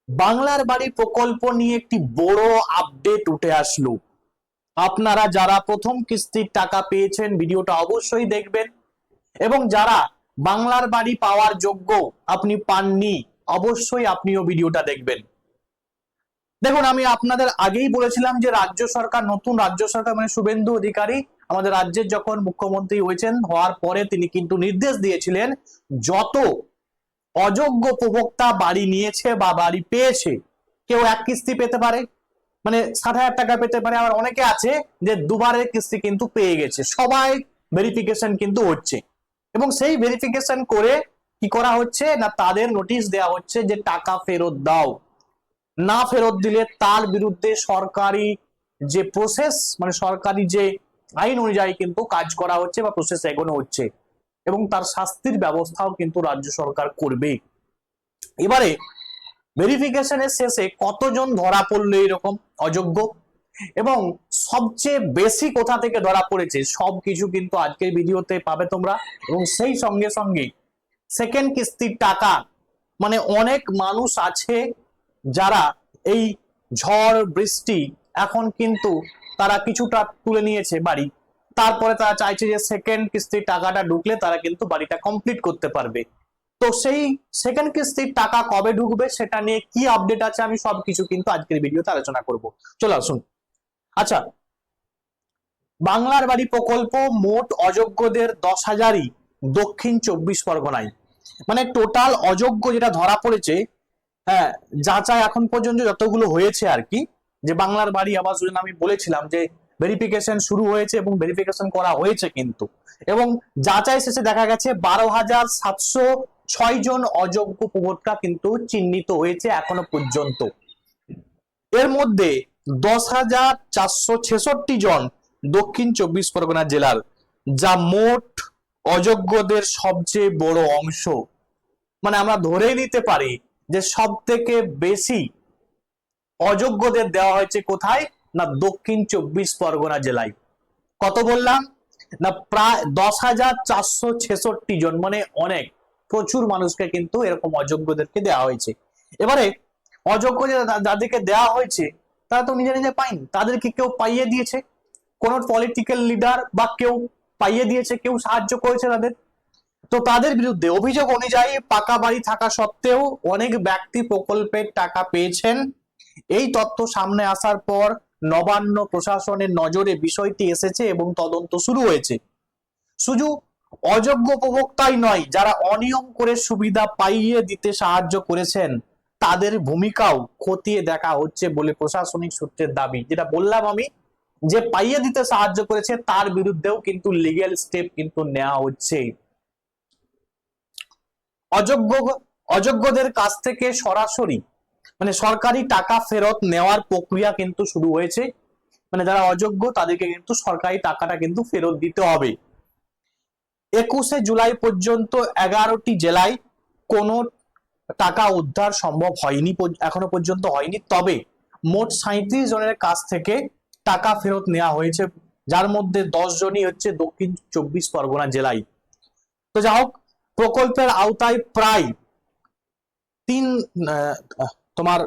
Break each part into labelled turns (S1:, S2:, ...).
S1: বাংলার বাড়ি প্রকল্প নিয়ে একটি বড় আপডেট উঠে আসলো। আপনারা যারা প্রথম কিস্তির টাকা পেয়েছেন ভিডিওটা অবশ্যই দেখবেন, এবং যারা বাংলার বাড়ি পাওয়ার যোগ্য আপনি পাননি অবশ্যই আপনিও ভিডিওটা দেখবেন। দেখুন, আমি আপনাদের আগেই বলেছিলাম যে রাজ্য সরকার, নতুন রাজ্য সরকার মানে শুভেন্দু অধিকারী আমাদের রাজ্যের যখন মুখ্যমন্ত্রী হয়েছেন, হওয়ার পরে তিনি কিন্তু নির্দেশ দিয়েছিলেন যত অযোগ্য উপভোক্তা বাড়ি নিয়েছে বা বাড়ি পেয়েছে, কেউ এক কিস্তি পেতে পারে, মানে 60,000 টাকা পেতে পারে, আবার অনেকে আছে যে দুবারের কিস্তি কিন্তু পেয়ে গেছে, সবাই ভেরিফিকেশন কিন্তু হচ্ছে। এবং সেই ভেরিফিকেশন করে কি করা হচ্ছে না, তাদের নোটিশ দেওয়া হচ্ছে যে টাকা ফেরত দাও। না ফেরত দিলে তার বিরুদ্ধে সরকারি যে প্রসেস, মানে সরকারি যে আইন অনুযায়ী কিন্তু কাজ করা হচ্ছে বা প্রসেস এগোনো হচ্ছে, এবং তার শাস্তির ব্যবস্থাও কিন্তু রাজ্য সরকার করবে। এবারে ভেরিফিকেশনের শেষে কতজন ধরা পড়লো এরকম অযোগ্য, এবং সবচেয়ে বেশি কোথা থেকে ধরা পড়েছে, সবকিছু কিন্তু আজকের ভিডিওতে পাবে তোমরা। এবং সেই সঙ্গে সঙ্গে সেকেন্ড কিস্তির টাকা, মানে অনেক মানুষ আছে যারা এই ঝড় বৃষ্টি এখন কিন্তু তারা কিছুটা তুলে নিয়েছে বাড়ি, তারপরে তারা চাইছে যে সেকেন্ড কিস্তির টাকাটা ঢুকলে তারা কিন্তু বাড়িটা কমপ্লিট করতে পারবে। তো সেই সেকেন্ড কিস্তির টাকা কবে ঢুকবে সেটা নিয়ে কি আপডেট আছে আমি সবকিছু কিন্তু আজকের ভিডিওতে আলোচনা করব। চলো আসুন। আচ্ছা, বাংলার বাড়ি প্রকল্প মোট অযোগ্যদের 10,000ই দক্ষিণ 24 পরগনায়, মানে টোটাল অযোগ্য যেটা ধরা পড়েছে, হ্যাঁ, যাচাই এখন পর্যন্ত যতগুলো হয়েছে আর কি, যে বাংলার বাড়ি আবাস যোজনা আমি বলেছিলাম যে ভেরিফিকেশন শুরু হয়েছে এবং ভেরিফিকেশন করা হয়েছে কিন্তু, এবং যাচাই শেষে দেখা গেছে 12,706 জন অযোগ্য উপভোক্তা কিন্তু চিহ্নিত হয়েছে এখনো পর্যন্ত। এর মধ্যে 10,466 জন দক্ষিণ 24 পরগনা জেলার, যা মোট অযোগ্যদের সবচেয়ে বড় অংশ। মানে আমরা ধরে নিতে পারি যে সব থেকে বেশি অযোগ্যদের দেওয়া হয়েছে কোথায়, না দক্ষিণ 24 পরগনা জেলায়। কত বললাম না, প্রায় 10,466 জন, মানে অনেক, প্রচুর মানুষকে কিন্তু এরকম অযোগ্যদেরকে দেওয়া হয়েছে। এবারে অযোগ্য যাদেরকে দেওয়া হয়েছে তারা তো নিজে নিজে পায়নি, তাদেরকে কেউ পাইয়ে দিয়েছে, কোন পলিটিক্যাল লিডার বা কেউ পাইয়ে দিয়েছে, কেউ সাহায্য করেছে তাদের। তো তাদের বিরুদ্ধে অভিযোগ অনুযায়ী পাকা বাড়ি থাকা সত্ত্বেও অনেক ব্যক্তি প্রকল্পের টাকা পেয়েছেন। এই তথ্য সামনে আসার পর নবান্ন প্রশাসনের নজরে বিষয়টি এসেছে এবং তদন্ত শুরু হয়েছে। শুধু অযোগ্য উপভোক্তাই নয়, যারা অনিয়ম করে সুবিধা পাইয়ে দিতে সাহায্য করেছেন তাদের ভূমিকাও খতিয়ে দেখা হচ্ছে বলে প্রশাসনিক সূত্রের দাবি। যেটা বললাম আমি, যে পাইয়ে দিতে সাহায্য করেছে তার বিরুদ্ধেও কিন্তু লিগ্যাল স্টেপ কিন্তু নেওয়া হচ্ছে। অযোগ্য অযোগ্যদের কাছ থেকে সরাসরি, মানে সরকারি টাকা ফেরত নেওয়ার প্রক্রিয়া কিন্তু শুরু হয়েছে। মানে যারা অযোগ্য তাদেরকে কিন্তু সরকারি টাকাটা কিন্তু ফেরত দিতে হবে। 21শে জুলাই পর্যন্ত 11টি জেলায় কোনো টাকা উদ্ধার সম্ভব হয়নি, এখনো পর্যন্ত হয়নি। তবে মোট 37 জনের কাছ থেকে টাকা ফেরত নেওয়া হয়েছে, যার মধ্যে 10 জনই হচ্ছে দক্ষিণ 24 পরগনা জেলায়। তো যা হোক, প্রকল্পের আওতায় প্রায় তিন তোমার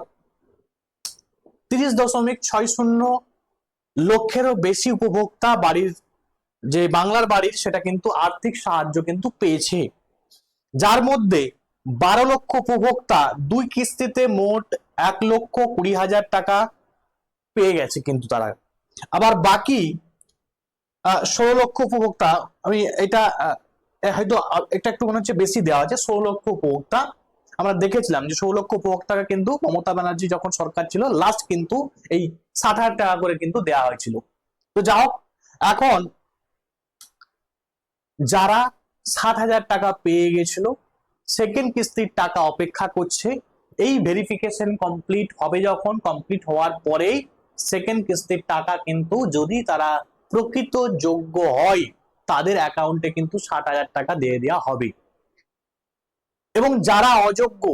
S1: 30.60 লক্ষেরও বেশি উপভোক্তা বাড়ির, যে বাংলার বাড়ির, সেটা কিন্তু আর্থিক সাহায্য কিন্তু পেয়েছে, যার মধ্যে 12 লক্ষ উপভোক্তা দুই কিস্তিতে মোট 1,20,000 টাকা পেয়ে গেছে কিন্তু তারা। আবার বাকি 16 লক্ষ উপভোক্তা, আমি এটা হয়তো এটা একটু মনে হচ্ছে বেশি দেওয়া আছে, 16 লক্ষ উপভোক্তা আমরা দেখেছিলাম যে 16 লক্ষ উপভোক্তাকে কিন্তু মমতা ব্যানার্জি যখন সরকার ছিল লাস্ট কিন্তু এই 60,000 টাকা করে কিন্তু দেওয়া হয়েছিল। তো যা হোক, এখন যারা 60,000 টাকা পেয়ে গেছিল সেকেন্ড কিস্তির টাকা অপেক্ষা করছে। এই ভেরিফিকেশন কমপ্লিট হবে, যখন কমপ্লিট হওয়ার পরেই সেকেন্ড কিস্তির টাকা কিন্তু যদি তারা প্রকৃত যোগ্য হয় তাদের অ্যাকাউন্টে কিন্তু 60,000 টাকা দিয়ে দেওয়া হবে, এবং যারা অযোগ্য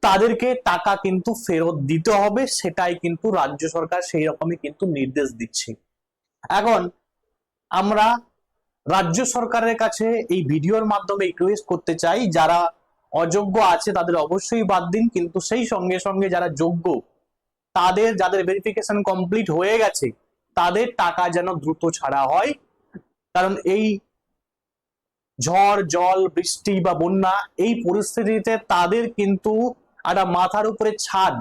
S1: তাদেরকে টাকা কিন্তু ফেরত দিতে হবে, সেটাই কিন্তু রাজ্য সরকার সেই রকমই কিন্তু নির্দেশ দিচ্ছে। এখন আমরা রাজ্য সরকারের কাছে এই ভিডিওর মাধ্যমে রিকোয়েস্ট করতে চাই, যারা অযোগ্য আছে তাদের অবশ্যই বাদ দিন, কিন্তু সেই সঙ্গে সঙ্গে যারা যোগ্য তাদের, যাদের ভেরিফিকেশন কমপ্লিট হয়ে গেছে, তাদের টাকা যেন দ্রুত ছাড়া হয়। কারণ এই ঝড় জল বৃষ্টি বা বন্যা এই পরিস্থিতিতে তাদের কিন্তু একটা মাথার উপরে ছাদ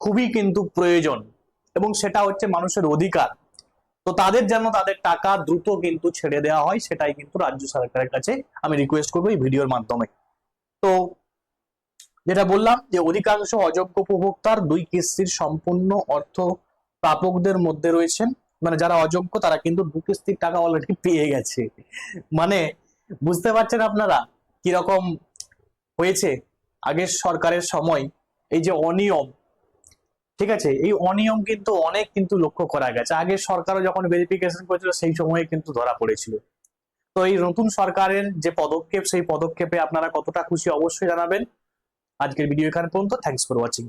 S1: খুবই কিন্তু প্রয়োজন, এবং সেটা হচ্ছে মানুষের অধিকার। তো তাদের যেন তাদের টাকা দ্রুত কিন্তু ছেড়ে দেওয়া হয়, সেটাই কিন্তু রাজ্য সরকারের কাছে আমি রিকোয়েস্ট করবো এই ভিডিওর মাধ্যমে। তো যেটা বললাম যে অধিকাংশ অযোগ্য উপভোক্তার 2 কিস্তির সম্পূর্ণ অর্থ প্রাপকদের মধ্যে রয়েছেন, মানে যারা অযোগ্য তারা কিন্তু 2 কিস্তির টাকা অলরেডি পেয়ে গেছে। মানে বুঝতে পারছেন আপনারা কিরকম হয়েছে আগের সরকারের সময় এই যে অনিয়ম, ঠিক আছে, এই অনিয়ম কিন্তু অনেক কিন্তু লক্ষ্য করা গেছে। আগের সরকারও যখন ভেরিফিকেশন করেছিল সেই সময়ে কিন্তু ধরা পড়েছিল। তো এই নতুন সরকারের যে পদক্ষেপ, সেই পদক্ষেপে আপনারা কতটা খুশি অবশ্যই জানাবেন। আজকের ভিডিও এখানে পর্যন্ত। Thanks for watching.